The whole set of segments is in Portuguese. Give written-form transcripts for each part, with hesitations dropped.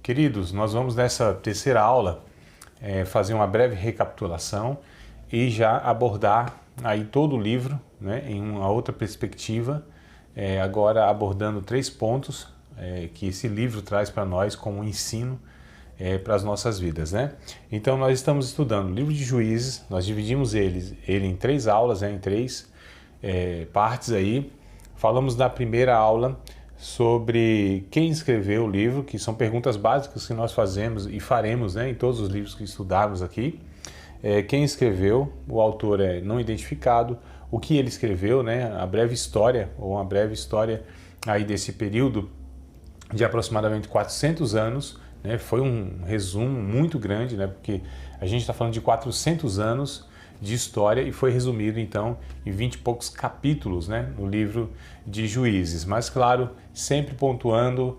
Queridos, nós vamos nessa terceira aula fazer uma breve recapitulação e já abordar aí todo o livro, né, em uma outra perspectiva, agora abordando 3 pontos que esse livro traz para nós como ensino para as nossas vidas, né? Então nós estamos estudando o livro de Juízes, nós dividimos ele em 3 aulas, em 3 partes aí. Falamos na primeira aula sobre quem escreveu o livro, que são perguntas básicas que nós fazemos e faremos, né, em todos os livros que estudarmos aqui. Quem escreveu, o autor é não identificado, o que ele escreveu, né, a breve história, ou uma breve história aí desse período de aproximadamente 400 anos, né, foi um resumo muito grande, né, porque a gente está falando de 400 anos de história e foi resumido então em 20 e poucos capítulos, né, no livro de Juízes, mas claro, sempre pontuando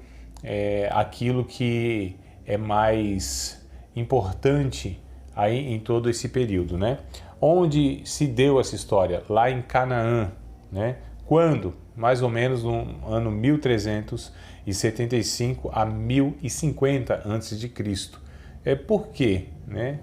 aquilo que é mais importante aí em todo esse período, né? Onde se deu essa história? Lá em Canaã, né? Quando? Mais ou menos no ano 1375 a 1050 a.C. Por quê, né?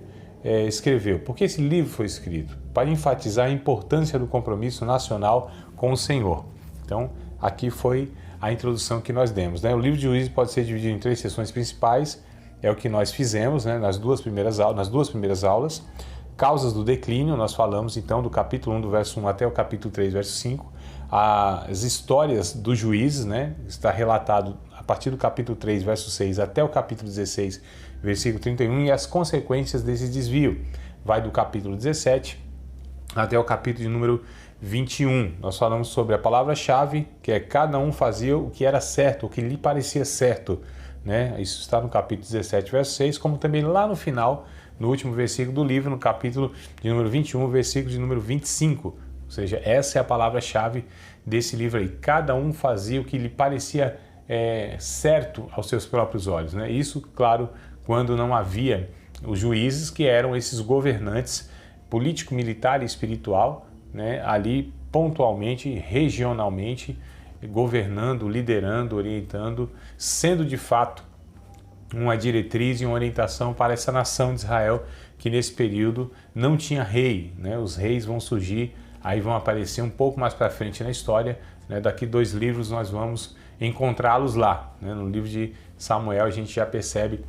Escreveu? Porque esse livro foi escrito para enfatizar a importância do compromisso nacional com o Senhor. Então, aqui foi a introdução que nós demos, né? O livro de Juízes pode ser dividido em 3 sessões principais, é o que nós fizemos, né, nas duas primeiras aulas. Causas do declínio, nós falamos então do capítulo 1, do verso 1 até o capítulo 3, verso 5. As histórias dos juízes, né, está relatado a partir do capítulo 3, verso 6 até o capítulo 16, versículo 31, e as consequências desse desvio. Vai do capítulo 17 até o capítulo de número 21. Nós falamos sobre a palavra-chave, que é cada um fazia o que era certo, o que lhe parecia certo, né? Isso está no capítulo 17, verso 6, como também lá no final, no último versículo do livro, no capítulo de número 21, versículo de número 25. Ou seja, essa é a palavra-chave desse livro aí. Cada um fazia o que lhe parecia certo aos seus próprios olhos, né? Isso, claro, quando não havia os juízes, que eram esses governantes político, militar e espiritual, né? Ali pontualmente, regionalmente, governando, liderando, orientando, sendo de fato uma diretriz e uma orientação para essa nação de Israel, que nesse período não tinha rei, né? Os reis vão surgir, aí vão aparecer um pouco mais para frente na história, né? Daqui 2 livros nós vamos encontrá-los lá, né? No livro de Samuel a gente já percebe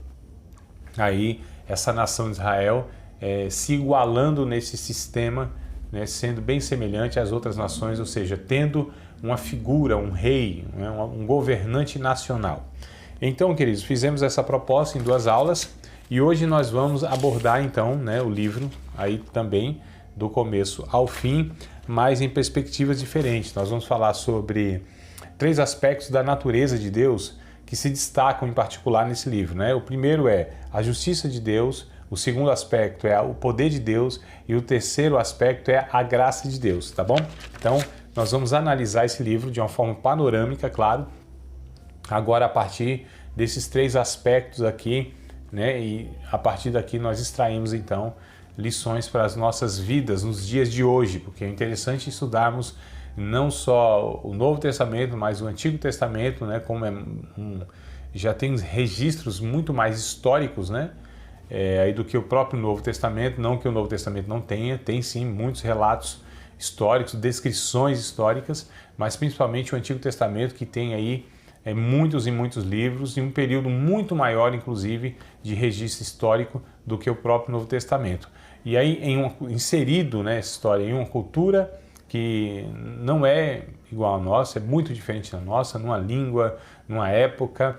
aí essa nação de Israel se igualando nesse sistema, né? Sendo bem semelhante às outras nações, ou seja, tendo uma figura, um rei, né? um governante nacional. Então, queridos, fizemos essa proposta em 2 aulas e hoje nós vamos abordar então, né, o livro aí também do começo ao fim, mas em perspectivas diferentes. Nós vamos falar sobre 3 aspectos da natureza de Deus que se destacam em particular nesse livro, né? O primeiro é a justiça de Deus, o segundo aspecto é o poder de Deus e o terceiro aspecto é a graça de Deus, tá bom? Então, nós vamos analisar esse livro de uma forma panorâmica, claro, agora a partir desses 3 aspectos aqui, né? E a partir daqui nós extraímos então lições para as nossas vidas nos dias de hoje, porque é interessante estudarmos não só o Novo Testamento, mas o Antigo Testamento, né? Como já tem registros muito mais históricos, né? Aí do que o próprio Novo Testamento, não que o Novo Testamento não tenha, tem sim muitos relatos históricos, descrições históricas, mas principalmente o Antigo Testamento, que tem aí muitos e muitos livros e um período muito maior, inclusive, de registro histórico do que o próprio Novo Testamento. E aí, inserido nessa história em uma cultura que não é igual à nossa, é muito diferente da nossa, numa língua, numa época,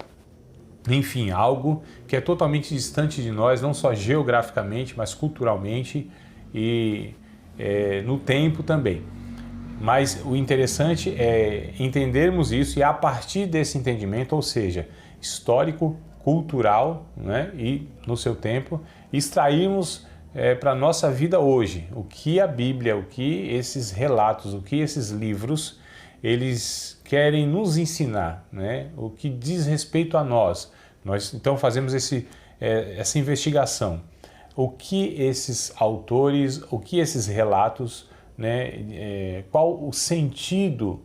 enfim, algo que é totalmente distante de nós, não só geograficamente, mas culturalmente e no tempo também. Mas o interessante é entendermos isso e a partir desse entendimento, ou seja, histórico, cultural, né, e no seu tempo, extrairmos para a nossa vida hoje o que a Bíblia, o que esses relatos, o que esses livros, eles querem nos ensinar, né, o que diz respeito a nós. Nós então fazemos essa investigação. O que esses autores, o que esses relatos, né, qual o sentido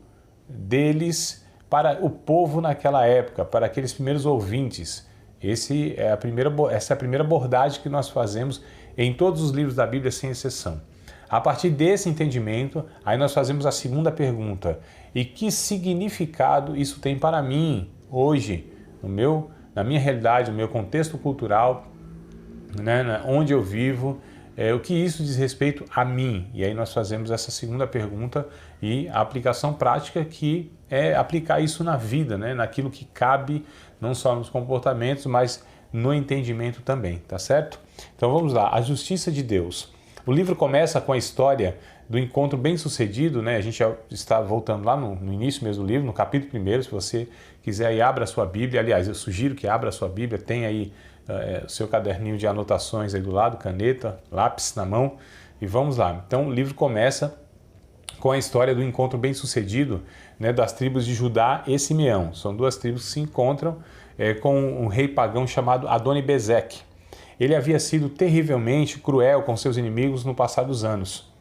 deles para o povo naquela época, para aqueles primeiros ouvintes essa é a primeira abordagem que nós fazemos em todos os livros da Bíblia, sem exceção. A partir desse entendimento, aí nós fazemos a segunda pergunta: e que significado isso tem para mim hoje, na minha realidade, no meu contexto cultural, né, onde eu vivo, o que isso diz respeito a mim? E aí nós fazemos essa segunda pergunta e a aplicação prática, que é aplicar isso na vida, né, naquilo que cabe, não só nos comportamentos, mas no entendimento também, tá certo? Então vamos lá, a justiça de Deus. O livro começa com a história do encontro bem-sucedido, né? A gente já está voltando lá no início mesmo do livro, no capítulo 1, se você quiser aí, abra a sua Bíblia. Aliás, eu sugiro que abra a sua Bíblia, tem aí o seu caderninho de anotações aí do lado, caneta, lápis na mão, e vamos lá. Então o livro começa com a história do encontro bem-sucedido, né, das tribos de Judá e Simeão. São duas tribos que se encontram com um rei pagão chamado Adoni-Bezeque. Ele havia sido terrivelmente cruel com seus inimigos no passar dos anos.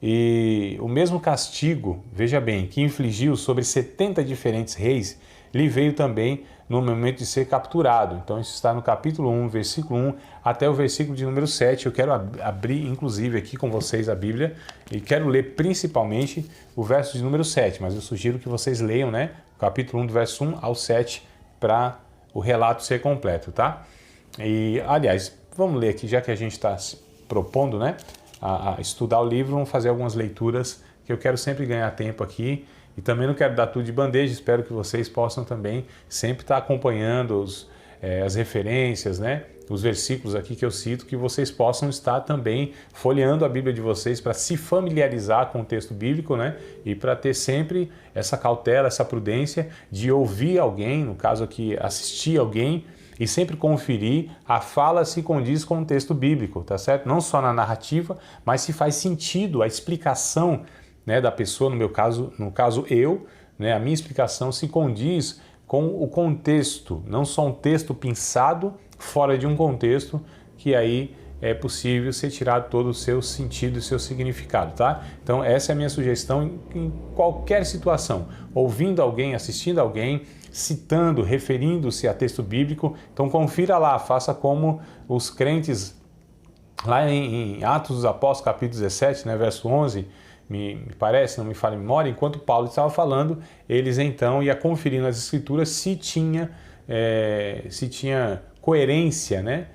E o mesmo castigo, veja bem, que infligiu sobre 70 diferentes reis, lhe veio também no momento de ser capturado. Então isso está no capítulo 1, versículo 1 até o versículo de número 7. Eu quero abrir inclusive aqui com vocês a Bíblia e quero ler principalmente o verso de número 7, mas eu sugiro que vocês leiam, né, o capítulo 1 do verso 1 ao 7 para o relato ser completo, tá? E, aliás, vamos ler aqui, já que a gente está se propondo, né, a estudar o livro, vamos fazer algumas leituras, que eu quero sempre ganhar tempo aqui, e também não quero dar tudo de bandeja, espero que vocês possam também sempre estar acompanhando as referências, né, os versículos aqui que eu cito, que vocês possam estar também folheando a Bíblia de vocês para se familiarizar com o texto bíblico, né, e para ter sempre essa cautela, essa prudência de ouvir alguém, no caso aqui, assistir alguém, e sempre conferir a fala se condiz com o texto bíblico, tá certo? Não só na narrativa, mas se faz sentido a explicação, né, da pessoa, no caso eu, né, a minha explicação se condiz com o contexto, não só um texto pensado fora de um contexto, que aí é possível ser tirado todo o seu sentido e seu significado, tá? Então essa é a minha sugestão em qualquer situação, ouvindo alguém, assistindo alguém, citando, referindo-se a texto bíblico. Então confira lá, faça como os crentes lá em Atos dos Apóstolos, capítulo 17, né, verso 11, me parece, não me falha a memória, enquanto Paulo estava falando, eles então iam conferindo as escrituras se tinha coerência, né,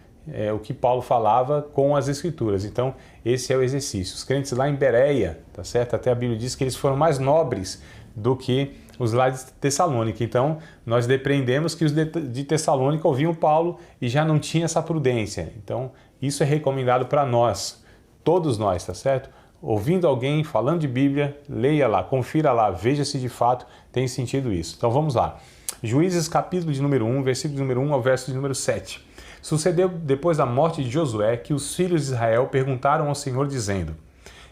o que Paulo falava com as escrituras. Então esse é o exercício. Os crentes lá em Bereia, tá certo? Até a Bíblia diz que eles foram mais nobres do que os lá de Tessalônica. Então nós depreendemos que os de Tessalônica ouviam Paulo e já não tinha essa prudência. Então isso é recomendado para nós, todos nós, tá certo? Ouvindo alguém falando de Bíblia, leia lá, confira lá, veja se de fato tem sentido isso. Então vamos lá. Juízes capítulo de número 1, versículo de número 1 ao verso de número 7. Sucedeu depois da morte de Josué que os filhos de Israel perguntaram ao Senhor dizendo: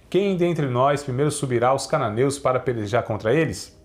quem dentre nós primeiro subirá aos cananeus para pelejar contra eles?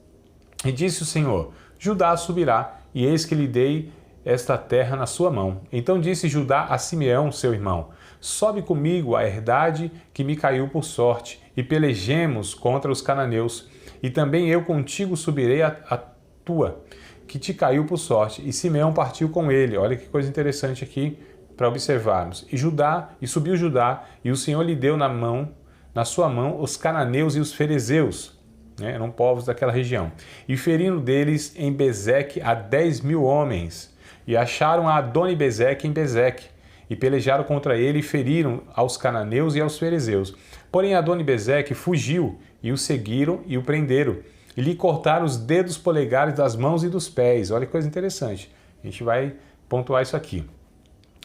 E disse o Senhor: Judá subirá, e eis que lhe dei esta terra na sua mão. Então disse Judá a Simeão, seu irmão: sobe comigo a herdade que me caiu por sorte, e pelejemos contra os cananeus. E também eu contigo subirei a tua, que te caiu por sorte. E Simeão partiu com ele. Olha que coisa interessante aqui para observarmos. E subiu Judá, e o Senhor lhe deu na sua mão os cananeus e os ferezeus, né? Eram povos daquela região. E ferindo deles em Bezeque a 10.000 homens. E acharam a Adoni-Bezeque em Bezeque. E pelejaram contra ele e feriram aos cananeus e aos ferezeus. Porém Adoni-Bezeque fugiu, e o seguiram e o prenderam. E lhe cortaram os dedos polegares das mãos e dos pés. Olha que coisa interessante. A gente vai pontuar isso aqui.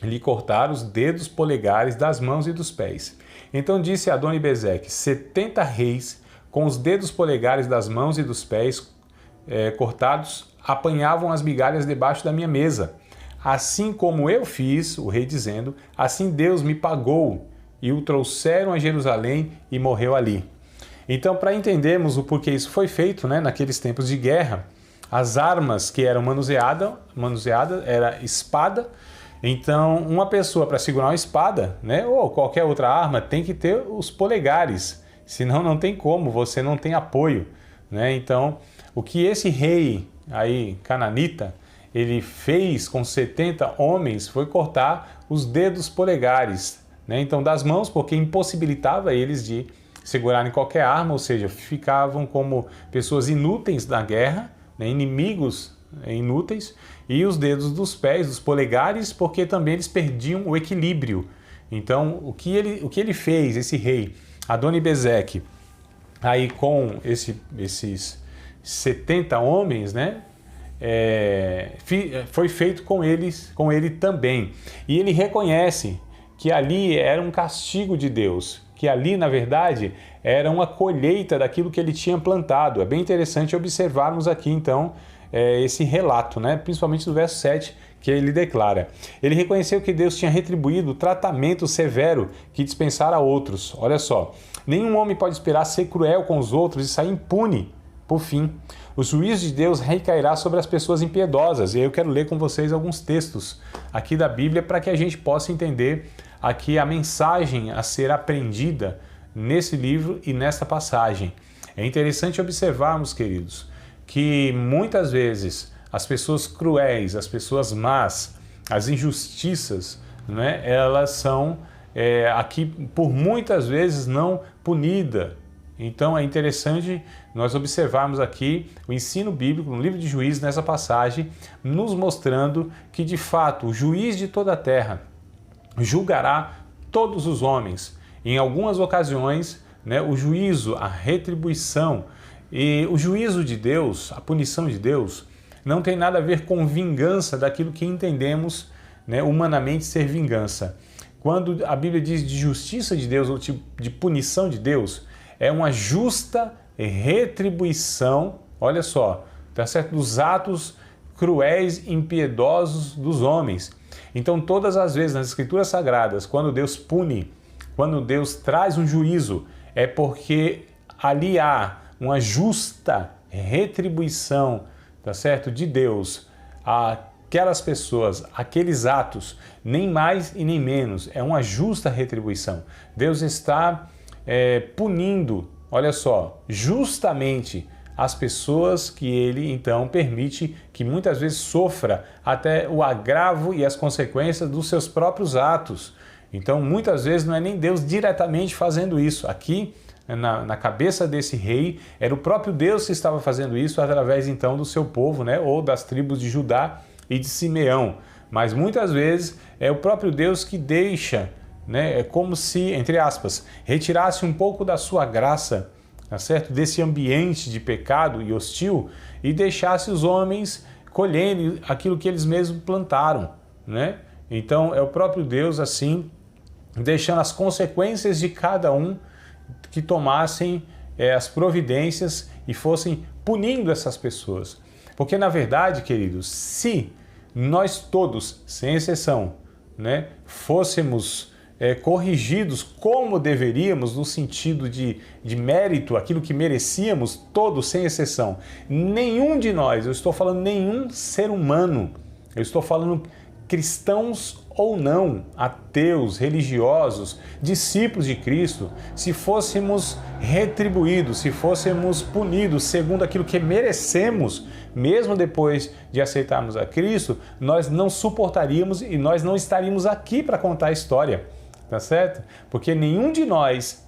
Lhe cortaram os dedos polegares das mãos e dos pés. Então disse Adoni-Bezeque: 70 reis, com os dedos polegares das mãos e dos pés cortados, apanhavam as migalhas debaixo da minha mesa. Assim como eu fiz, o rei dizendo, assim Deus me pagou. E o trouxeram a Jerusalém e morreu ali. Então, para entendermos o porquê isso foi feito, né, naqueles tempos de guerra, as armas que eram manuseadas era espada. Então, uma pessoa para segurar uma espada, né, ou qualquer outra arma, tem que ter os polegares, senão não tem como, você não tem apoio, né? Então, o que esse rei aí, cananita, ele fez com 70 homens foi cortar os dedos polegares, né? Então das mãos, porque impossibilitava eles de segurarem qualquer arma, ou seja, ficavam como pessoas inúteis na guerra, né? Inimigos inúteis, e os dedos dos pés, dos polegares, porque também eles perdiam o equilíbrio. Então o que ele fez, esse rei Adoni-Bezeque, aí com esses 70 homens, né? Foi feito com ele também. E ele reconhece que ali era um castigo de Deus, que ali, na verdade, era uma colheita daquilo que ele tinha plantado. É bem interessante observarmos aqui, então, esse relato, né? Principalmente do verso 7, que ele declara. Ele reconheceu que Deus tinha retribuído o tratamento severo que dispensara a outros. Olha só, nenhum homem pode esperar ser cruel com os outros e sair impune. Por fim, o juízo de Deus recairá sobre as pessoas impiedosas. E aí eu quero ler com vocês alguns textos aqui da Bíblia para que a gente possa entender aqui a mensagem a ser aprendida nesse livro e nesta passagem. É interessante observarmos, queridos, que muitas vezes as pessoas cruéis, as pessoas más, as injustiças, né, elas são aqui por muitas vezes não punidas. Então é interessante nós observarmos aqui o ensino bíblico no livro de Juízes, nessa passagem, nos mostrando que de fato o juiz de toda a terra julgará todos os homens. Em algumas ocasiões, né, o juízo, a retribuição e o juízo de Deus, a punição de Deus, não tem nada a ver com vingança daquilo que entendemos, né, humanamente ser vingança. Quando a Bíblia diz de justiça de Deus ou de punição de Deus, é uma justa retribuição, olha só, tá certo? Dos atos cruéis e impiedosos dos homens. Então, todas as vezes nas Escrituras Sagradas, quando Deus pune, quando Deus traz um juízo, é porque ali há uma justa retribuição, tá certo? De Deus àquelas pessoas, aqueles atos, nem mais e nem menos, é uma justa retribuição. Deus está punindo, olha só, justamente as pessoas que ele então permite que muitas vezes sofra até o agravo e as consequências dos seus próprios atos. Então muitas vezes não é nem Deus diretamente fazendo isso. Aqui na cabeça desse rei era o próprio Deus que estava fazendo isso através então do seu povo, né, ou das tribos de Judá e de Simeão. Mas muitas vezes é o próprio Deus que deixa, né, é como se, entre aspas, retirasse um pouco da sua graça, tá certo? Desse ambiente de pecado e hostil e deixasse os homens colherem aquilo que eles mesmos plantaram, né? Então é o próprio Deus assim, deixando as consequências de cada um que tomassem as providências e fossem punindo essas pessoas. Porque na verdade, queridos, se nós todos, sem exceção, né, fôssemos corrigidos como deveríamos, no sentido de mérito, aquilo que merecíamos, todos, sem exceção. Nenhum de nós, eu estou falando nenhum ser humano, eu estou falando cristãos ou não, ateus, religiosos, discípulos de Cristo, se fôssemos retribuídos, se fôssemos punidos segundo aquilo que merecemos, mesmo depois de aceitarmos a Cristo, nós não suportaríamos e nós não estaríamos aqui para contar a história. Tá certo? Porque nenhum de nós,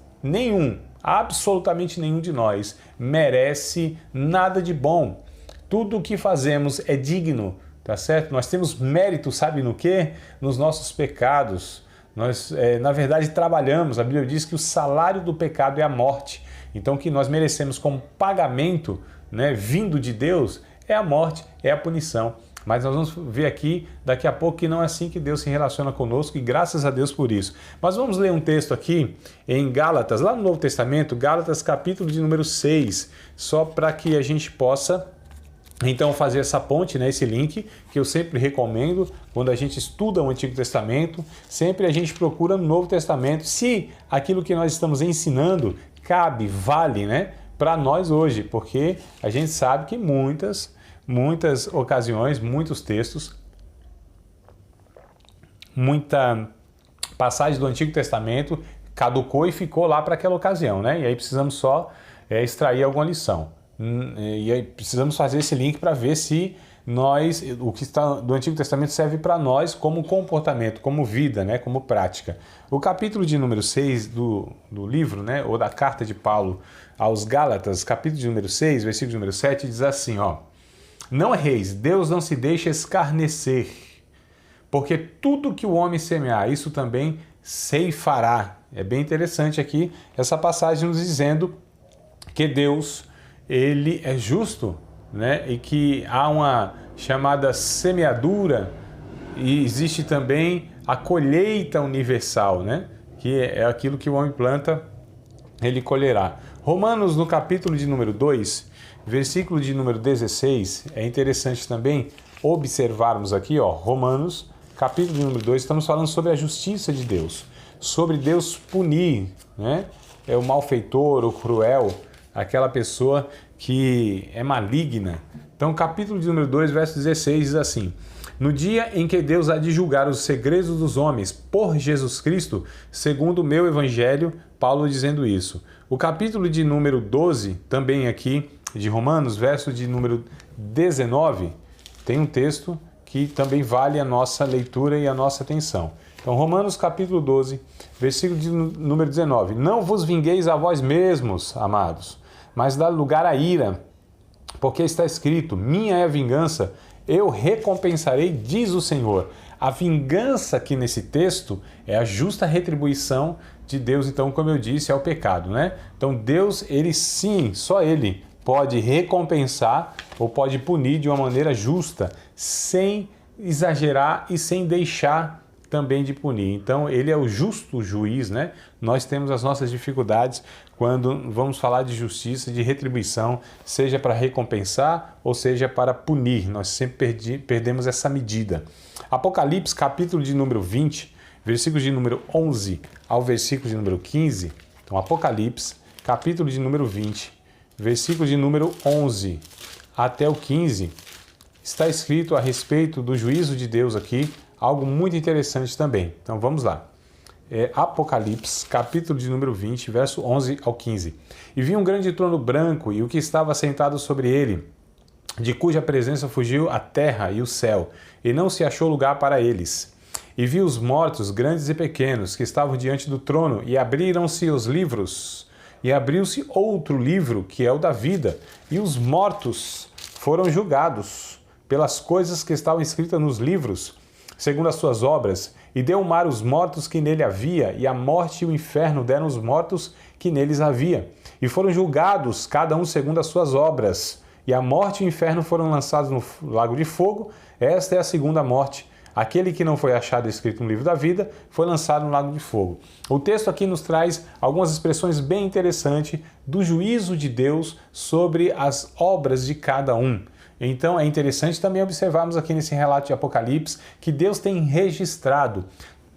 absolutamente nenhum de nós, merece nada de bom. Tudo o que fazemos é digno, tá certo? Nós temos mérito, sabe no quê? Nos nossos pecados. Nós, na verdade, trabalhamos. A Bíblia diz que o salário do pecado é a morte. Então, o que nós merecemos como pagamento, né, vindo de Deus, é a morte, é a punição. Mas nós vamos ver aqui, daqui a pouco, que não é assim que Deus se relaciona conosco e graças a Deus por isso. Mas vamos ler um texto aqui em Gálatas, lá no Novo Testamento, Gálatas capítulo de número 6, só para que a gente possa, então, fazer essa ponte, né, esse link, que eu sempre recomendo, quando a gente estuda o Antigo Testamento, sempre a gente procura no Novo Testamento, se aquilo que nós estamos ensinando cabe, vale, né, para nós hoje, porque a gente sabe que muitas ocasiões, muitos textos, muita passagem do Antigo Testamento caducou e ficou lá para aquela ocasião, né? E aí precisamos só extrair alguma lição. E aí precisamos fazer esse link para ver se o que está do Antigo Testamento serve para nós como comportamento, como vida, né, como prática. O capítulo de número 6 do livro, né, ou da carta de Paulo aos Gálatas, capítulo de número 6, versículo de número 7, diz assim, ó: Não erreis, Deus não se deixa escarnecer, porque tudo que o homem semear, isso também ceifará. É bem interessante aqui essa passagem nos dizendo que Deus, ele é justo, né? E que há uma chamada semeadura e existe também a colheita universal, né? Que é aquilo que o homem planta, ele colherá. Romanos, no capítulo de número 2, versículo de número 16, é interessante também observarmos aqui, ó, Romanos, capítulo de número 2, estamos falando sobre a justiça de Deus, sobre Deus punir, né? É o malfeitor, o cruel, aquela pessoa que é maligna. Então, capítulo de número 2, verso 16 diz assim: No dia em que Deus há de julgar os segredos dos homens por Jesus Cristo, segundo o meu evangelho, Paulo dizendo isso. O capítulo de número 12, também aqui de Romanos, verso de número 19, tem um texto que também vale a nossa leitura e a nossa atenção. Então, Romanos capítulo 12, versículo de número 19. Não vos vingueis a vós mesmos, amados, mas dá lugar à ira, porque está escrito, minha é a vingança, eu recompensarei, diz o Senhor. A vingança aqui nesse texto é a justa retribuição de Deus, então, como eu disse, é o pecado, né? Então, Deus, ele sim, só ele pode recompensar ou pode punir de uma maneira justa, sem exagerar e sem deixar também de punir. Então, ele é o justo juiz, né? Nós temos as nossas dificuldades quando vamos falar de justiça, de retribuição, seja para recompensar ou seja para punir. Nós sempre perdemos essa medida. Apocalipse, capítulo de número 20, versículos de número 11 ao versículo de número 15. Então, Apocalipse, capítulo de número 20, versículo de número 11 até o 15, está escrito a respeito do juízo de Deus aqui, algo muito interessante também. Então vamos lá. Apocalipse, capítulo de número 20, verso 11 ao 15. E vi um grande trono branco e o que estava sentado sobre ele, de cuja presença fugiu a terra e o céu, e não se achou lugar para eles. E vi os mortos, grandes e pequenos, que estavam diante do trono, e abriram-se os livros. E abriu-se outro livro, que é o da vida, e os mortos foram julgados pelas coisas que estavam escritas nos livros, segundo as suas obras, e deu o mar os mortos que nele havia, e a morte e o inferno deram os mortos que neles havia. E foram julgados, cada um segundo as suas obras. E a morte e o inferno foram lançados no lago de fogo. Esta é a segunda morte. Aquele que não foi achado escrito no livro da vida foi lançado no lago de fogo. O texto aqui nos traz algumas expressões bem interessantes do juízo de Deus sobre as obras de cada um. Então é interessante também observarmos aqui nesse relato de Apocalipse que Deus tem registrado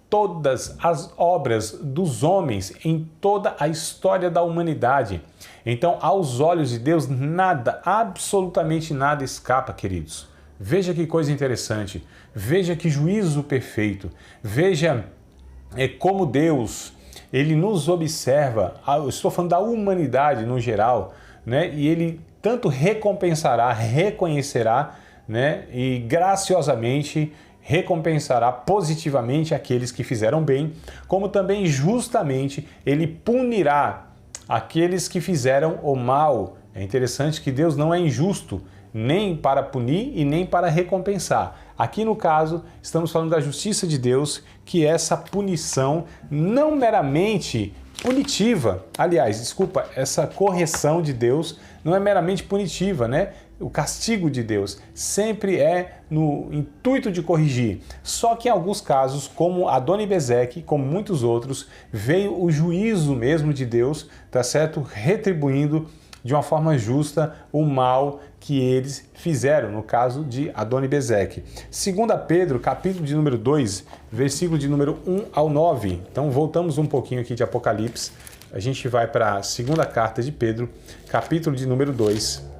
todas as obras dos homens em toda a história da humanidade. Então, aos olhos de Deus, nada, absolutamente nada escapa, queridos. Veja que coisa interessante, veja que juízo perfeito, veja como Deus, ele nos observa, eu estou falando da humanidade no geral, né? E ele tanto recompensará, reconhecerá, né? E graciosamente recompensará positivamente aqueles que fizeram bem, como também justamente ele punirá aqueles que fizeram o mal. É interessante que Deus não é injusto, nem para punir e nem para recompensar. Aqui no caso, estamos falando da justiça de Deus, que é essa punição não meramente punitiva. Aliás, desculpa, essa correção de Deus não é meramente punitiva, né? O castigo de Deus sempre é no intuito de corrigir. Só que em alguns casos, como Adoni-Bezeque, como muitos outros, veio o juízo mesmo de Deus, tá certo? Retribuindo de uma forma justa o mal que eles fizeram, no caso de Adoni-Bezeque. 2 Pedro, capítulo de número 2, versículo de número 1 ao 9. Então voltamos um pouquinho aqui de Apocalipse. A gente vai para a segunda carta de Pedro, capítulo de número 2.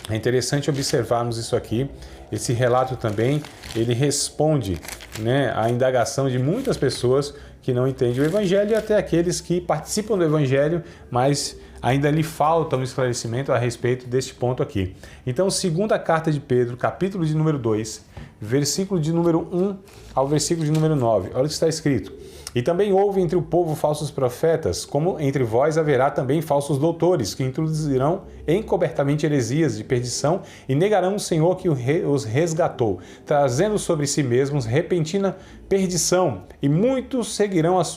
É interessante observarmos isso aqui. Esse relato também, ele responde, né, à indagação de muitas pessoas que não entendem o Evangelho e até aqueles que participam do Evangelho, mas ainda lhe falta um esclarecimento a respeito deste ponto aqui. Então, segunda carta de Pedro, capítulo de número 2, versículo de número 1 ao versículo de número 9. Olha o que está escrito. E também houve entre o povo falsos profetas, como entre vós haverá também falsos doutores, que introduzirão encobertamente heresias de perdição e negarão o Senhor que os resgatou, trazendo sobre si mesmos repentina perdição. E muitos seguirão as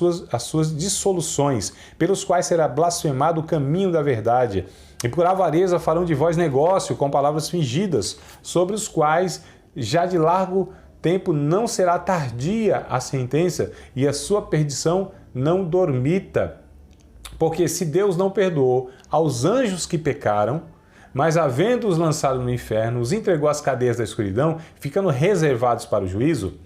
suas dissoluções, pelos quais será blasfemado o caminho da verdade. E por avareza farão de vós negócio com palavras fingidas, sobre os quais já de largo tempo não será tardia a sentença e a sua perdição não dormita. Porque se Deus não perdoou aos anjos que pecaram, mas havendo-os lançado no inferno, os entregou às cadeias da escuridão, ficando reservados para o juízo,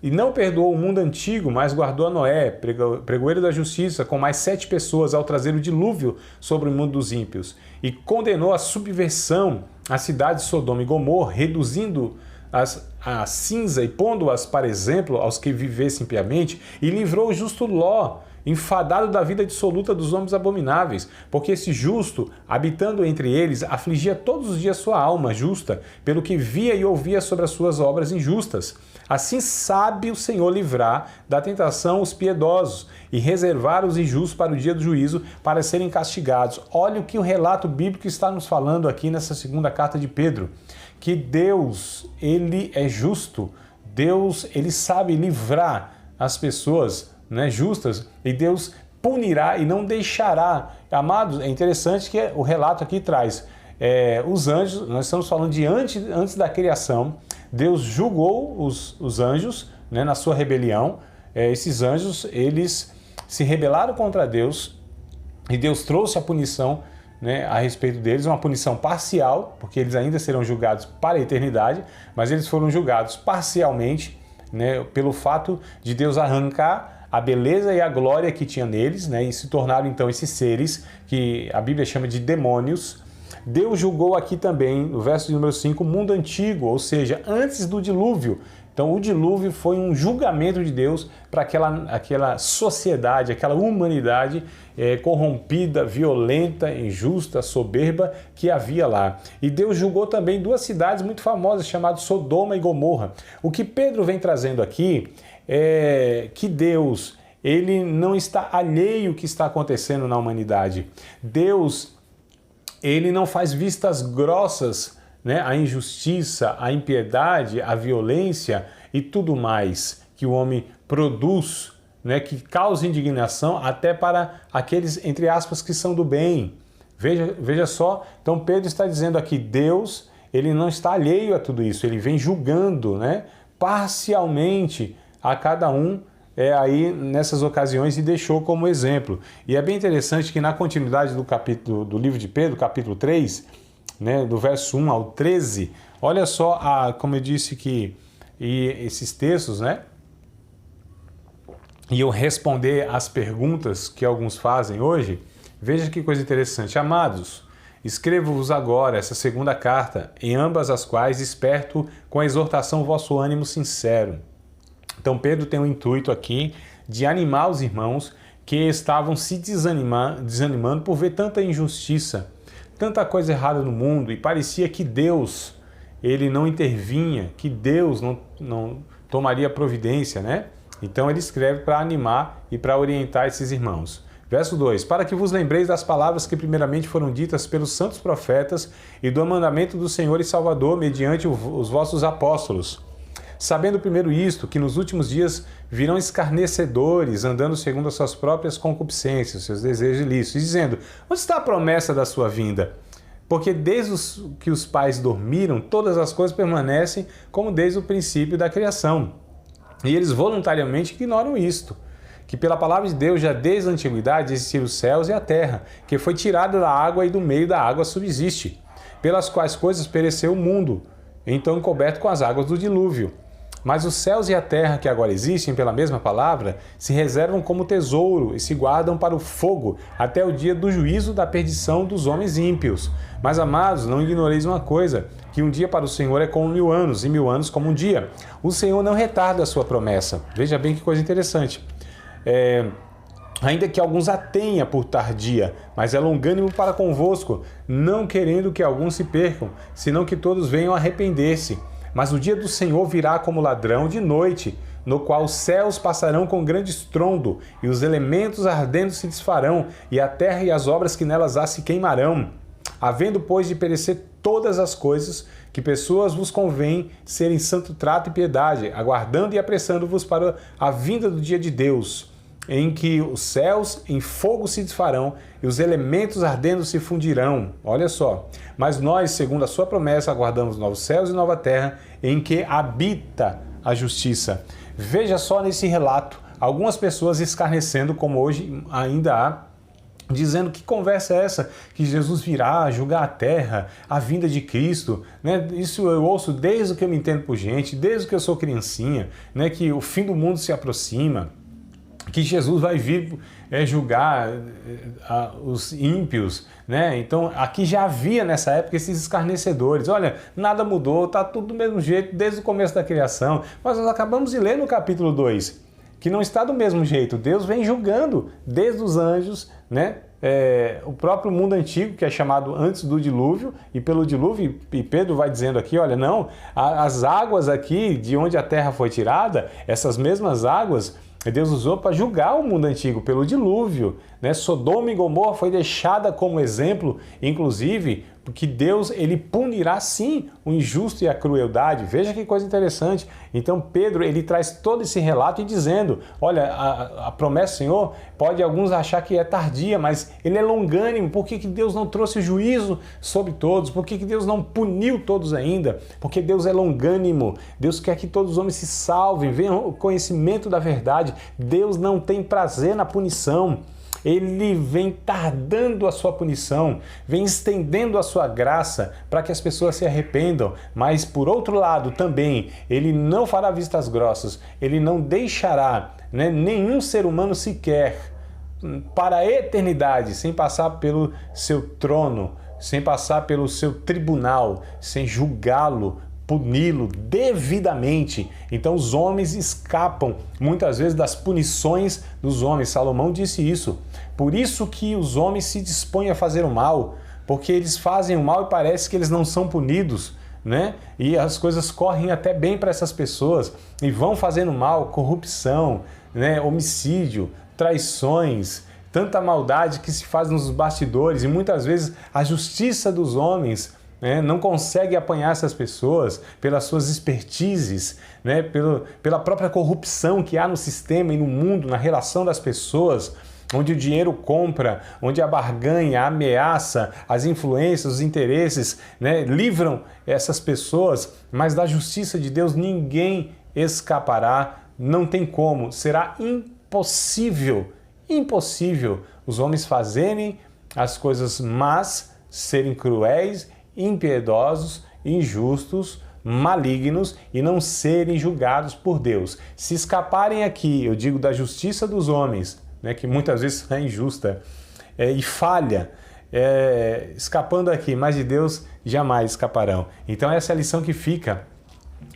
e não perdoou o mundo antigo, mas guardou a Noé, pregoeiro da justiça, com mais 7 pessoas, ao trazer o dilúvio sobre o mundo dos ímpios, e condenou a subversão a cidade de Sodoma e Gomorra, reduzindo a cinza e pondo-as para exemplo aos que vivessem piamente, e livrou o justo Ló, enfadado da vida dissoluta dos homens abomináveis, porque esse justo, habitando entre eles, afligia todos os dias sua alma justa, pelo que via e ouvia sobre as suas obras injustas. Assim sabe o Senhor livrar da tentação os piedosos e reservar os injustos para o dia do juízo, para serem castigados. Olha o que o relato bíblico está nos falando aqui nessa segunda carta de Pedro. Que Deus, Ele é justo, Deus, Ele sabe livrar as pessoas, né, justas, e Deus punirá e não deixará. Amados, é interessante que o relato aqui traz os anjos, nós estamos falando de antes da criação, Deus julgou os anjos, né, na sua rebelião. Esses anjos, eles se rebelaram contra Deus e Deus trouxe a punição, né, a respeito deles, uma punição parcial, porque eles ainda serão julgados para a eternidade, mas eles foram julgados parcialmente, né, pelo fato de Deus arrancar a beleza e a glória que tinha neles, né, e se tornaram então esses seres que a Bíblia chama de demônios. Deus julgou aqui também, no verso de número 5, o mundo antigo, ou seja, antes do dilúvio. Então o dilúvio foi um julgamento de Deus para aquela sociedade, aquela humanidade corrompida, violenta, injusta, soberba que havia lá. E Deus julgou também 2 cidades muito famosas chamadas Sodoma e Gomorra. O que Pedro vem trazendo aqui é que Deus, Ele não está alheio ao que está acontecendo na humanidade. Deus, Ele não faz vistas grossas, né, a injustiça, a impiedade, a violência e tudo mais que o homem produz, né, que causa indignação até para aqueles, entre aspas, que são do bem. Veja só, então Pedro está dizendo aqui, Deus, Ele não está alheio a tudo isso, Ele vem julgando, né, parcialmente a cada um aí nessas ocasiões e deixou como exemplo. E é bem interessante que na continuidade do livro de Pedro, capítulo 3, né, do verso 1 ao 13, olha só, como eu disse que esses textos, né, e eu responder às perguntas que alguns fazem hoje, veja que coisa interessante. Amados, escrevo-vos agora essa segunda carta, em ambas as quais desperto com a exortação vosso ânimo sincero. Então Pedro tem o intuito aqui de animar os irmãos que estavam se desanimando por ver tanta injustiça, tanta coisa errada no mundo, e parecia que Deus, Ele não intervinha, que Deus não tomaria providência, né? Então ele escreve para animar e para orientar esses irmãos. Verso 2, para que vos lembreis das palavras que primeiramente foram ditas pelos santos profetas e do mandamento do Senhor e Salvador mediante os vossos apóstolos. Sabendo primeiro isto, que nos últimos dias virão escarnecedores, andando segundo as suas próprias concupiscências, seus desejos ilícitos, e dizendo, onde está a promessa da sua vinda? Porque desde que os pais dormiram, todas as coisas permanecem como desde o princípio da criação. E eles voluntariamente ignoram isto, que pela palavra de Deus já desde a antiguidade existiram os céus e a terra, que foi tirada da água e do meio da água subsiste, pelas quais coisas pereceu o mundo, então encoberto com as águas do dilúvio. Mas os céus e a terra que agora existem pela mesma palavra se reservam como tesouro e se guardam para o fogo até o dia do juízo da perdição dos homens ímpios. Mas, amados, não ignoreis uma coisa, que um dia para o Senhor é como 1000 anos, e 1000 anos como um dia. O Senhor não retarda a sua promessa. Veja bem que coisa interessante. ainda que alguns a tenha por tardia, mas é longânimo para convosco, não querendo que alguns se percam, senão que todos venham a arrepender-se. Mas o dia do Senhor virá como ladrão de noite, no qual os céus passarão com grande estrondo, e os elementos ardendo se desfarão, e a terra e as obras que nelas há se queimarão. Havendo, pois, de perecer todas as coisas, que pessoas vos convém serem santo trato e piedade, aguardando e apressando-vos para a vinda do dia de Deus, em que os céus em fogo se desfarão e os elementos ardendo se fundirão. Olha só. Mas nós, segundo a sua promessa, aguardamos novos céus e nova terra, em que habita a justiça. Veja só nesse relato, algumas pessoas escarnecendo, como hoje ainda há, dizendo que conversa é essa, que Jesus virá julgar a terra, a vinda de Cristo, né? Isso eu ouço desde que eu me entendo por gente, desde que eu sou criancinha, né? Que o fim do mundo se aproxima, que Jesus vai vir julgar os ímpios, né? Então aqui já havia nessa época esses escarnecedores. Olha, nada mudou, tá tudo do mesmo jeito desde o começo da criação. Mas nós acabamos de ler no capítulo 2 que não está do mesmo jeito. Deus vem julgando desde os anjos, né? O próprio mundo antigo, que é chamado antes do dilúvio, e pelo dilúvio, e Pedro vai dizendo aqui, olha, não, as águas aqui de onde a terra foi tirada, essas mesmas águas, Deus usou para julgar o mundo antigo pelo dilúvio, né? Sodoma e Gomorra foi deixada como exemplo, inclusive, porque Deus ele punirá sim o injusto e a crueldade. Veja que coisa interessante. Então Pedro ele traz todo esse relato e dizendo, olha, a promessa do Senhor pode alguns achar que é tardia, mas ele é longânimo. Por que Deus não trouxe juízo sobre todos? Por que Deus não puniu todos ainda? Porque Deus é longânimo. Deus quer que todos os homens se salvem, venham ao conhecimento da verdade. Deus não tem prazer na punição. Ele vem tardando a sua punição, vem estendendo a sua graça para que as pessoas se arrependam, mas por outro lado também, ele não fará vistas grossas, ele não deixará, né, nenhum ser humano sequer para a eternidade sem passar pelo seu trono, sem passar pelo seu tribunal, sem julgá-lo, puni-lo devidamente. Então os homens escapam muitas vezes das punições dos homens. Salomão disse isso. Por isso que os homens se dispõem a fazer o mal, porque eles fazem o mal e parece que eles não são punidos, né? E as coisas correm até bem para essas pessoas e vão fazendo mal, corrupção, né? Homicídio, traições, tanta maldade que se faz nos bastidores, e muitas vezes a justiça dos homens não consegue apanhar essas pessoas pelas suas expertises, né? Pela própria corrupção que há no sistema e no mundo, na relação das pessoas, onde o dinheiro compra, onde a barganha, a ameaça, as influências, os interesses, né, livram essas pessoas, mas da justiça de Deus ninguém escapará, não tem como, será impossível os homens fazerem as coisas más, serem cruéis, impiedosos, injustos, malignos e não serem julgados por Deus. Se escaparem aqui, eu digo da justiça dos homens, né, que muitas vezes é injusta e falha, escapando aqui, mas de Deus jamais escaparão. Então essa é a lição que fica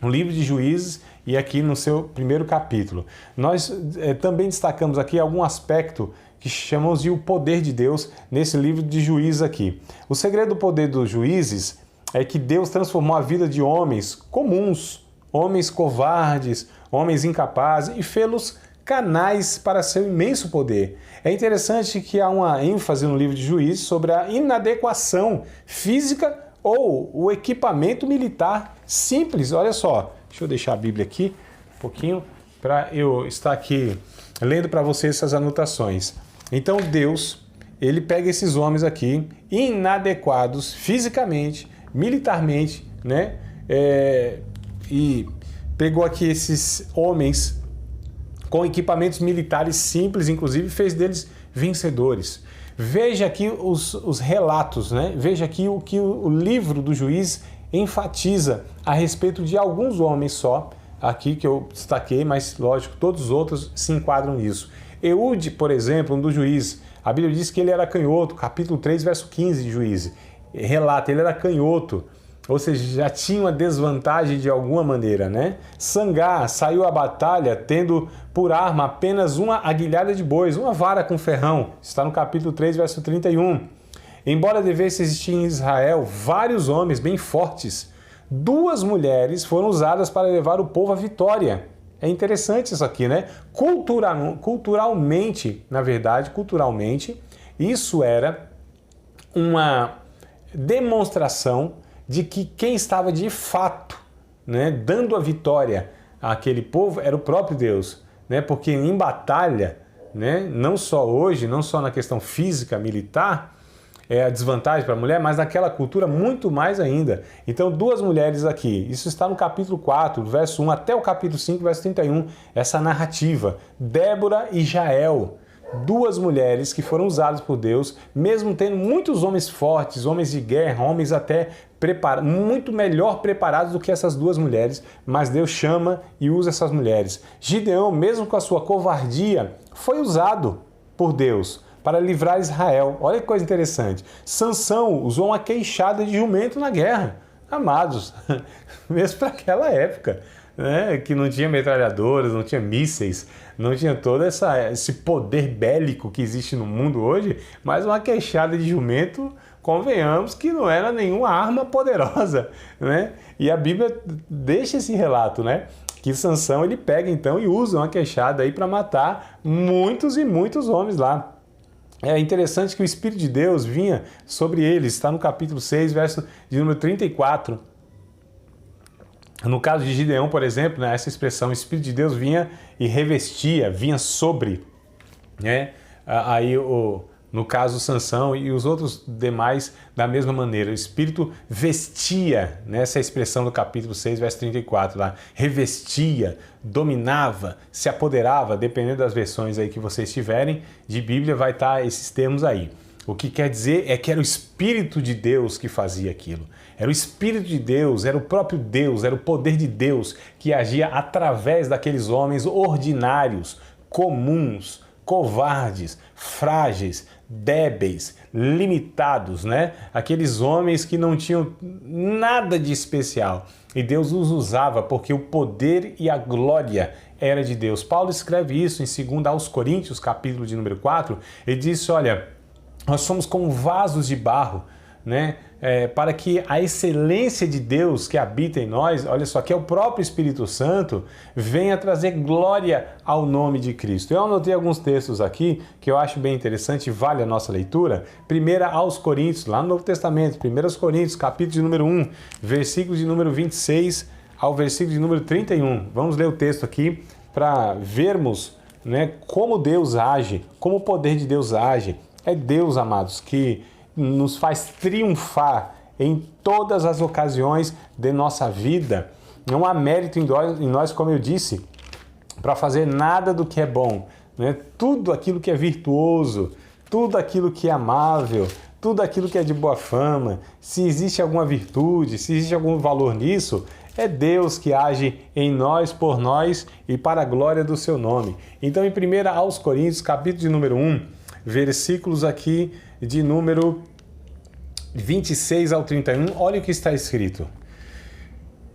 no livro de Juízes e aqui no seu primeiro capítulo. Nós também destacamos aqui algum aspecto que chamamos de o poder de Deus nesse livro de Juízes aqui. O segredo do poder dos juízes é que Deus transformou a vida de homens comuns, homens covardes, homens incapazes, e fê-los canais para seu imenso poder. É interessante que há uma ênfase no livro de Juízes sobre a inadequação física ou o equipamento militar simples. Olha só, deixa eu deixar a Bíblia aqui um pouquinho para eu estar aqui lendo para vocês essas anotações. Então Deus, ele pega esses homens aqui, inadequados fisicamente, militarmente, né? E pegou aqui esses homens com equipamentos militares simples, inclusive fez deles vencedores. Veja aqui os relatos, né? Veja aqui o que o livro do Juiz enfatiza a respeito de alguns homens só, aqui que eu destaquei, mas lógico, todos os outros se enquadram nisso. Eude, por exemplo, um dos juízes, a Bíblia diz que ele era canhoto, capítulo 3, verso 15 de Juízes, relata, ele era canhoto, ou seja, já tinha uma desvantagem de alguma maneira, né? Sangar saiu à batalha tendo por arma apenas uma aguilhada de bois, uma vara com ferrão. Está no capítulo 3, verso 31. Embora devesse existir em Israel vários homens bem fortes, 2 mulheres foram usadas para levar o povo à vitória. É interessante isso aqui, né? Culturalmente, na verdade, isso era uma demonstração de que quem estava de fato, né, dando a vitória àquele povo era o próprio Deus, né? Porque em batalha, né, não só hoje, não só na questão física, militar, é a desvantagem para a mulher, mas naquela cultura muito mais ainda. Então, 2 mulheres aqui, isso está no capítulo 4, verso 1 até o capítulo 5, verso 31, essa narrativa. Débora e Jael, 2 mulheres que foram usadas por Deus, mesmo tendo muitos homens fortes, homens de guerra, homens até muito melhor preparados do que essas 2 mulheres, mas Deus chama e usa essas mulheres. Gideão, mesmo com a sua covardia, foi usado por Deus para livrar Israel. Olha que coisa interessante. Sansão usou uma queixada de jumento na guerra. Amados, mesmo para aquela época, né, que não tinha metralhadoras, não tinha mísseis, não tinha todo esse poder bélico que existe no mundo hoje, mas uma queixada de jumento, convenhamos que não era nenhuma arma poderosa, né? E a Bíblia deixa esse relato, né? Que Sansão ele pega então e usa uma queixada aí para matar muitos e muitos homens lá. É interessante que o Espírito de Deus vinha sobre eles, está no capítulo 6, verso de número 34. No caso de Gideão, por exemplo, né, essa expressão, o Espírito de Deus vinha e revestia, vinha sobre, né? No caso, Sansão e os outros demais da mesma maneira. O Espírito vestia, nessa expressão do capítulo 6, verso 34, lá, revestia, dominava, se apoderava, dependendo das versões aí que vocês tiverem, de Bíblia vai estar esses termos aí. O que quer dizer é que era o Espírito de Deus que fazia aquilo. Era o Espírito de Deus, era o próprio Deus, era o poder de Deus que agia através daqueles homens ordinários, comuns, covardes, frágeis, débeis, limitados, né? Aqueles homens que não tinham nada de especial. E Deus os usava porque o poder e a glória era de Deus. Paulo escreve isso em 2 aos Coríntios, capítulo de número 4. Ele disse, olha, nós somos como vasos de barro, né? Para que a excelência de Deus que habita em nós, olha só, que é o próprio Espírito Santo, venha trazer glória ao nome de Cristo. Eu anotei alguns textos aqui que eu acho bem interessante e vale a nossa leitura. 1 aos Coríntios, lá no Novo Testamento, 1 Coríntios, capítulo de número 1, versículo de número 26 ao versículo de número 31. Vamos ler o texto aqui para vermos, né, como Deus age, como o poder de Deus age. É Deus, amados, que nos faz triunfar em todas as ocasiões de nossa vida. Não há mérito em nós, como eu disse, para fazer nada do que é bom, né? Tudo aquilo que é virtuoso, tudo aquilo que é amável, tudo aquilo que é de boa fama, se existe alguma virtude, se existe algum valor nisso, é Deus que age em nós, por nós e para a glória do seu nome. Então, em 1 aos Coríntios, capítulo de número 1, versículos aqui de número 26 ao 31, olha o que está escrito.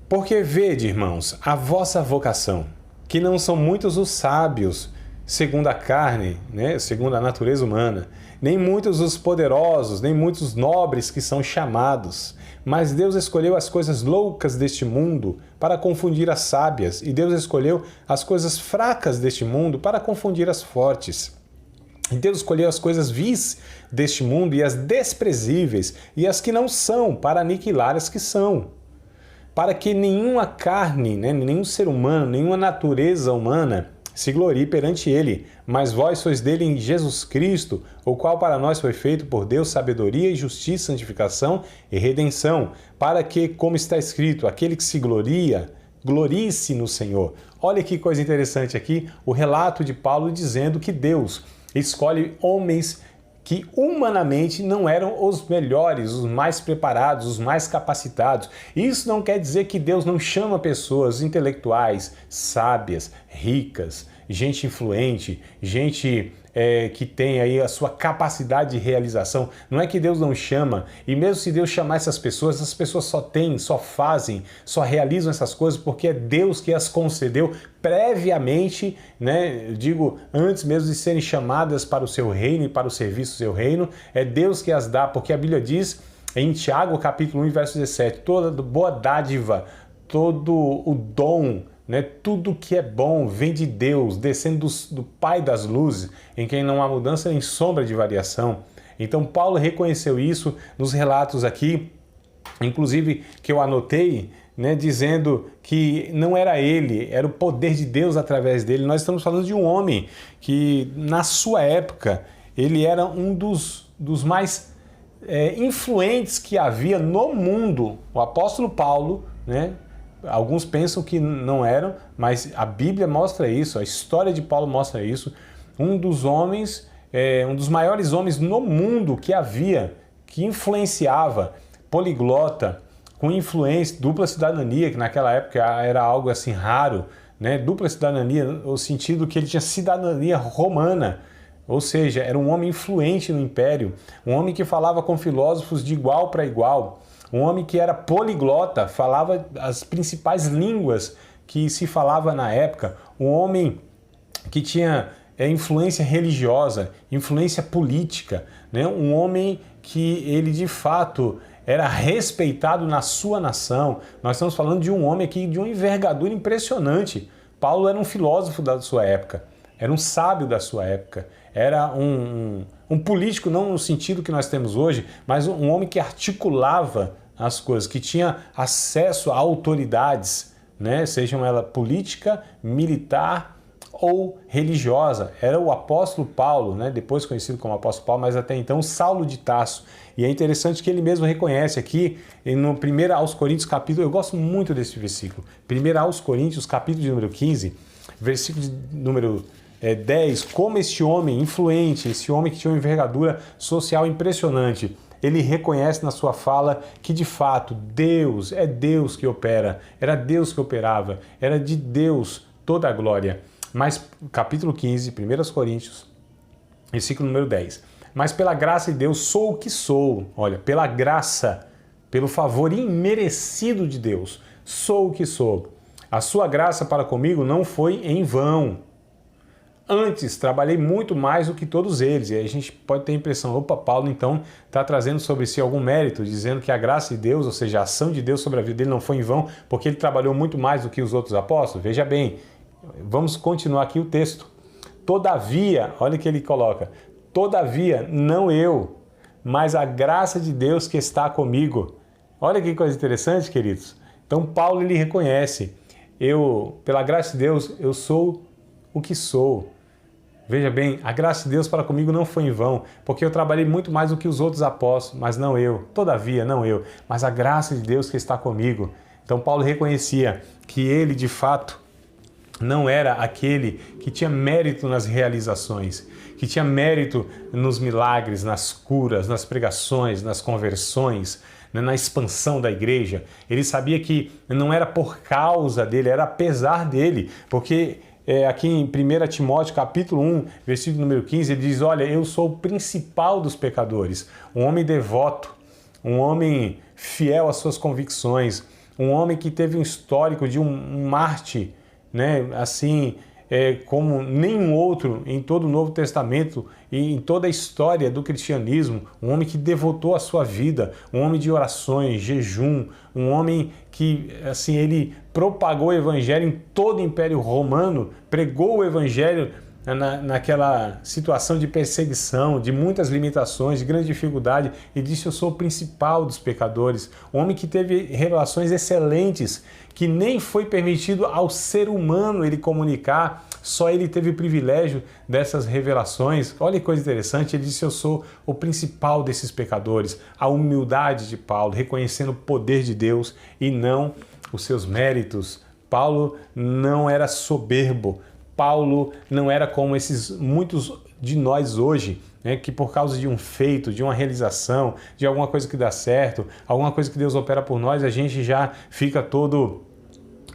Porque vede, irmãos, a vossa vocação, que não são muitos os sábios, segundo a carne, né, segundo a natureza humana, nem muitos os poderosos, nem muitos os nobres que são chamados. Mas Deus escolheu as coisas loucas deste mundo para confundir as sábias, e Deus escolheu as coisas fracas deste mundo para confundir as fortes. Deus escolheu as coisas vis deste mundo e as desprezíveis e as que não são para aniquilar as que são, para que nenhuma carne, né, nenhum ser humano, nenhuma natureza humana se glorie perante ele, mas vós sois dele em Jesus Cristo, o qual para nós foi feito por Deus sabedoria e justiça, santificação e redenção, para que, como está escrito, aquele que se gloria, glorie-se no Senhor. Olha que coisa interessante aqui, o relato de Paulo dizendo que Deus escolhe homens que humanamente não eram os melhores, os mais preparados, os mais capacitados. Isso não quer dizer que Deus não chama pessoas intelectuais, sábias, ricas, gente influente, gente que tem aí a sua capacidade de realização. Não é que Deus não chama, e mesmo se Deus chamar essas pessoas só têm, só fazem, só realizam essas coisas porque é Deus que as concedeu previamente, né? Eu digo, antes mesmo de serem chamadas para o seu reino e para o serviço do seu reino, é Deus que as dá, porque a Bíblia diz em Tiago, capítulo 1, verso 17, toda boa dádiva, todo o dom, né, tudo que é bom vem de Deus, descendo do Pai das luzes, em quem não há mudança nem sombra de variação. Então Paulo reconheceu isso nos relatos aqui, inclusive que eu anotei, né, dizendo que não era ele, era o poder de Deus através dele. Nós estamos falando de um homem que, na sua época, ele era um dos mais influentes que havia no mundo. O apóstolo Paulo, né? Alguns pensam que não eram, mas a Bíblia mostra isso, a história de Paulo mostra isso. Um dos homens, um dos maiores homens no mundo que havia, que influenciava, poliglota, com influência, dupla cidadania, que naquela época era algo assim raro, né? Dupla cidadania, no sentido que ele tinha cidadania romana, ou seja, era um homem influente no império, um homem que falava com filósofos de igual para igual, um homem que era poliglota, falava as principais línguas que se falava na época, um homem que tinha influência religiosa, influência política, né? Um homem que ele de fato era respeitado na sua nação. Nós estamos falando de um homem aqui de uma envergadura impressionante. Paulo era um filósofo da sua época, era um sábio da sua época, era um político, não no sentido que nós temos hoje, mas um homem que articulava as coisas, que tinha acesso a autoridades, né? Sejam ela política, militar ou religiosa. Era o apóstolo Paulo, né? Depois conhecido como apóstolo Paulo, mas até então Saulo de Tarso. E é interessante que ele mesmo reconhece aqui, no 1 aos Coríntios, capítulo, eu gosto muito desse versículo, 1 aos Coríntios, capítulo de número 15, versículo de número 10, como este homem influente, esse homem que tinha uma envergadura social impressionante, ele reconhece na sua fala que de fato Deus, é Deus que opera, era Deus que operava, era de Deus toda a glória. Mas, capítulo 15, 1 Coríntios, versículo número 10. Mas pela graça de Deus sou o que sou. Olha, pela graça, pelo favor imerecido de Deus, sou o que sou. A sua graça para comigo não foi em vão. Antes, trabalhei muito mais do que todos eles. E aí a gente pode ter a impressão, opa, Paulo então está trazendo sobre si algum mérito, dizendo que a graça de Deus, ou seja, a ação de Deus sobre a vida dele não foi em vão, porque ele trabalhou muito mais do que os outros apóstolos. Veja bem, vamos continuar aqui o texto. Todavia, olha o que ele coloca, todavia, não eu, mas a graça de Deus que está comigo. Olha que coisa interessante, queridos. Então Paulo, ele reconhece, pela graça de Deus, eu sou o que sou. Veja bem, a graça de Deus para comigo não foi em vão, porque eu trabalhei muito mais do que os outros apóstolos, mas não eu, todavia, não eu, mas a graça de Deus que está comigo. Então Paulo reconhecia que ele, de fato, não era aquele que tinha mérito nas realizações, que tinha mérito nos milagres, nas curas, nas pregações, nas conversões, na expansão da igreja. Ele sabia que não era por causa dele, era apesar dele, porque aqui em 1 Timóteo, capítulo 1, versículo número 15, ele diz, olha, eu sou o principal dos pecadores, um homem devoto, um homem fiel às suas convicções, um homem que teve um histórico de um mártir, né, assim, como nenhum outro em todo o Novo Testamento e em toda a história do cristianismo, um homem que devotou a sua vida, um homem de orações, jejum, um homem que, assim, ele propagou o evangelho em todo o Império Romano, pregou o evangelho naquela situação de perseguição, de muitas limitações, de grande dificuldade, e disse, eu sou o principal dos pecadores. Um homem que teve revelações excelentes, que nem foi permitido ao ser humano ele comunicar, só ele teve o privilégio dessas revelações. Olha que coisa interessante, ele disse, eu sou o principal desses pecadores. A humildade de Paulo, reconhecendo o poder de Deus e não os seus méritos. Paulo não era soberbo, Paulo não era como muitos de nós hoje, né, que por causa de um feito, de uma realização, de alguma coisa que dá certo, alguma coisa que Deus opera por nós, a gente já fica todo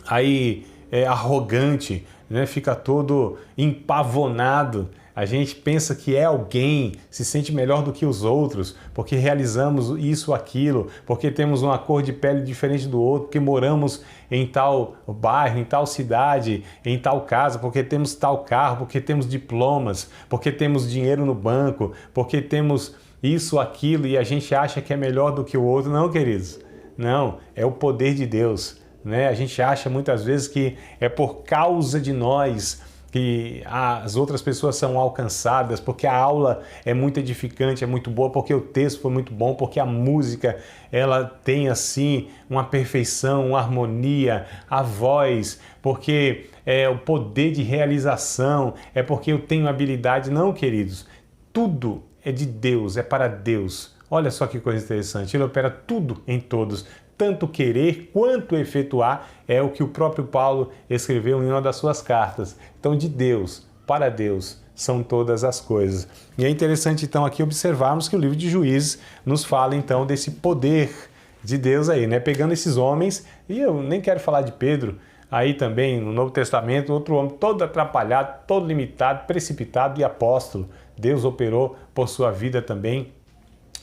aí arrogante, né, fica todo empavonado. A gente pensa que é alguém, se sente melhor do que os outros, porque realizamos isso ou aquilo, porque temos uma cor de pele diferente do outro, porque moramos em tal bairro, em tal cidade, em tal casa, porque temos tal carro, porque temos diplomas, porque temos dinheiro no banco, porque temos isso ou aquilo e a gente acha que é melhor do que o outro. Não, queridos, não, é o poder de Deus, né? A gente acha muitas vezes que é por causa de nós que as outras pessoas são alcançadas, porque a aula é muito edificante, é muito boa, porque o texto foi muito bom, porque a música ela tem assim uma perfeição, uma harmonia, a voz, porque é o poder de realização, é porque eu tenho habilidade. Não, queridos, tudo é de Deus, é para Deus. Olha só que coisa interessante, Ele opera tudo em todos, tanto querer quanto efetuar, é o que o próprio Paulo escreveu em uma das suas cartas. Então, de Deus, para Deus, são todas as coisas. E é interessante, então, aqui observarmos que o livro de Juízes nos fala, então, desse poder de Deus aí, né? Pegando esses homens, e eu nem quero falar de Pedro, aí também no Novo Testamento, outro homem todo atrapalhado, todo limitado, precipitado e apóstolo. Deus operou por sua vida também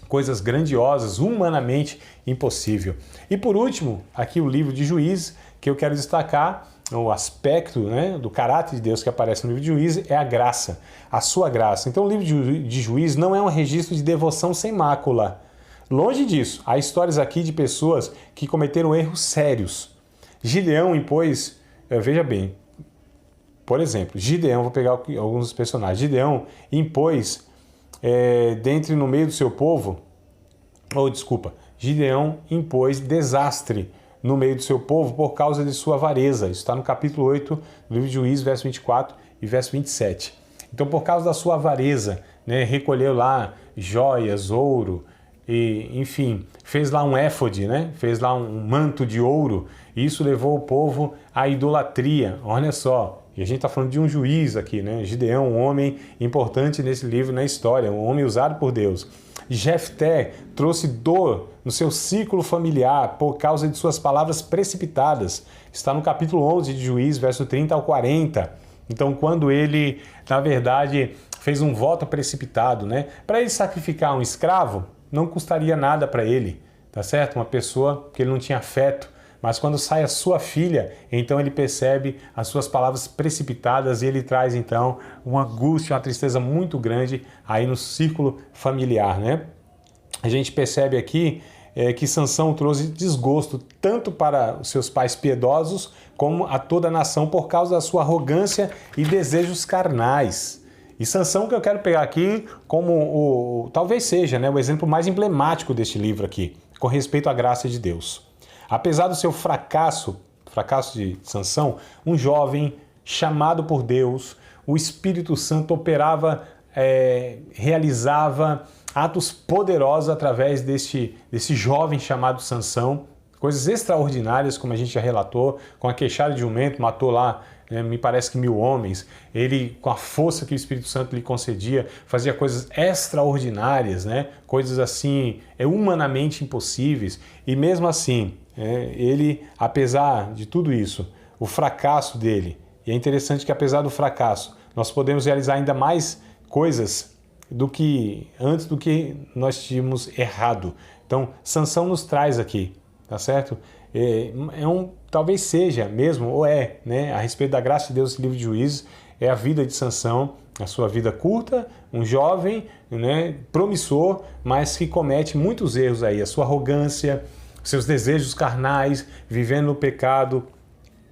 coisas grandiosas, humanamente impossível. E por último, aqui o livro de Juízes, que eu quero destacar, o aspecto, né, do caráter de Deus que aparece no livro de Juízes é a graça, a sua graça. Então o livro de Juízes não é um registro de devoção sem mácula. Longe disso, há histórias aqui de pessoas que cometeram erros sérios. Gideão impôs, veja bem, por exemplo, Gideão, vou pegar alguns dos personagens, Gideão impôs no meio do seu povo, Gideão impôs desastre no meio do seu povo por causa de sua avareza. Isso está no capítulo 8 do livro de Juízes, verso 24 e verso 27. Então, por causa da sua avareza, né, recolheu lá joias, ouro, e, enfim, fez lá um éfode, né, fez lá um manto de ouro, e isso levou o povo à idolatria. Olha só. E a gente está falando de um juiz aqui, né? Gideão, um homem importante nesse livro, na história, um homem usado por Deus. Jefté trouxe dor no seu círculo familiar por causa de suas palavras precipitadas. Está no capítulo 11 de Juízes, verso 30 ao 40. Então, quando ele, na verdade, fez um voto precipitado, né? Para ele sacrificar um escravo, não custaria nada para ele, tá certo? Uma pessoa que ele não tinha afeto. Mas quando sai a sua filha, então ele percebe as suas palavras precipitadas e ele traz então uma angústia, uma tristeza muito grande aí no círculo familiar, né? A gente percebe aqui que Sansão trouxe desgosto tanto para os seus pais piedosos como a toda a nação por causa da sua arrogância e desejos carnais. E Sansão que eu quero pegar aqui como talvez seja, né, o exemplo mais emblemático deste livro aqui, com respeito à graça de Deus. Apesar do seu fracasso de Sansão, um jovem chamado por Deus, o Espírito Santo operava, realizava atos poderosos através desse jovem chamado Sansão, coisas extraordinárias, como a gente já relatou, com a queixada de jumento, matou lá, me parece que 1000 homens, ele, com a força que o Espírito Santo lhe concedia, fazia coisas extraordinárias, né? Coisas assim, humanamente impossíveis, e mesmo assim, ele, apesar de tudo isso, o fracasso dele, e é interessante que apesar do fracasso, nós podemos realizar ainda mais coisas antes do que nós tínhamos errado. Então, Sansão nos traz aqui, tá certo? Talvez seja mesmo, ou né, a respeito da graça de Deus, esse livro de Juízes, é a vida de Sansão, a sua vida curta, um jovem, né, promissor, mas que comete muitos erros aí, a sua arrogância, seus desejos carnais, vivendo no pecado,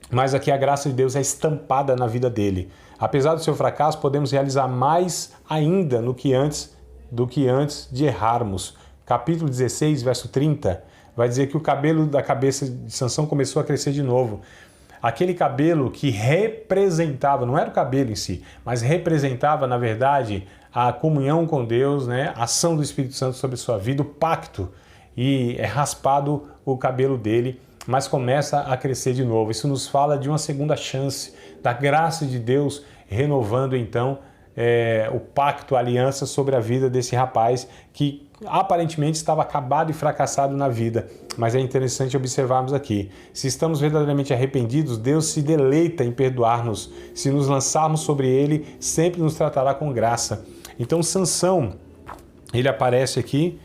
mas aqui a graça de Deus é estampada na vida dele. Apesar do seu fracasso, podemos realizar mais ainda do que antes de errarmos. Capítulo 16, verso 30, vai dizer que o cabelo da cabeça de Sansão começou a crescer de novo. Aquele cabelo que representava, não era o cabelo em si, mas representava, na verdade, a comunhão com Deus, né? A ação do Espírito Santo sobre sua vida, o pacto. E é raspado o cabelo dele, mas começa a crescer de novo. Isso nos fala de uma segunda chance, da graça de Deus renovando então o pacto, a aliança sobre a vida desse rapaz que aparentemente estava acabado e fracassado na vida. Mas é interessante observarmos aqui, se estamos verdadeiramente arrependidos, Deus se deleita em perdoar-nos. Se nos lançarmos sobre Ele, sempre nos tratará com graça. Então Sansão, ele aparece aqui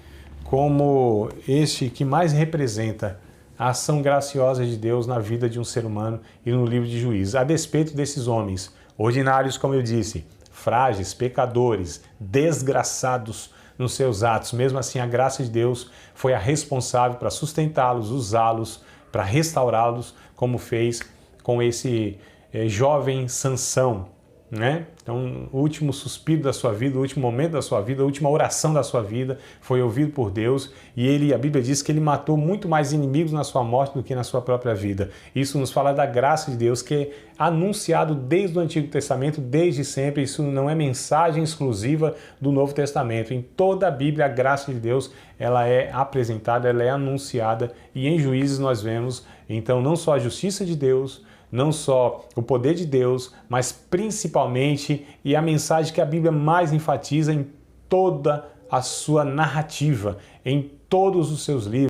como este que mais representa a ação graciosa de Deus na vida de um ser humano e no livro de Juízes, a despeito desses homens, ordinários, como eu disse, frágeis, pecadores, desgraçados nos seus atos. Mesmo assim, a graça de Deus foi a responsável para sustentá-los, usá-los, para restaurá-los, como fez com esse jovem Sansão, né? Então, o último suspiro da sua vida, o último momento da sua vida, a última oração da sua vida foi ouvido por Deus, e a Bíblia diz que ele matou muito mais inimigos na sua morte do que na sua própria vida. Isso nos fala da graça de Deus, que é anunciado desde o Antigo Testamento, desde sempre. Isso não é mensagem exclusiva do Novo Testamento. Em toda a Bíblia, a graça de Deus, ela é apresentada, ela é anunciada, e em Juízes nós vemos, então, não só a justiça de Deus, não só o poder de Deus, mas principalmente, e a mensagem que a Bíblia mais enfatiza em toda a sua narrativa, em todos os seus livros,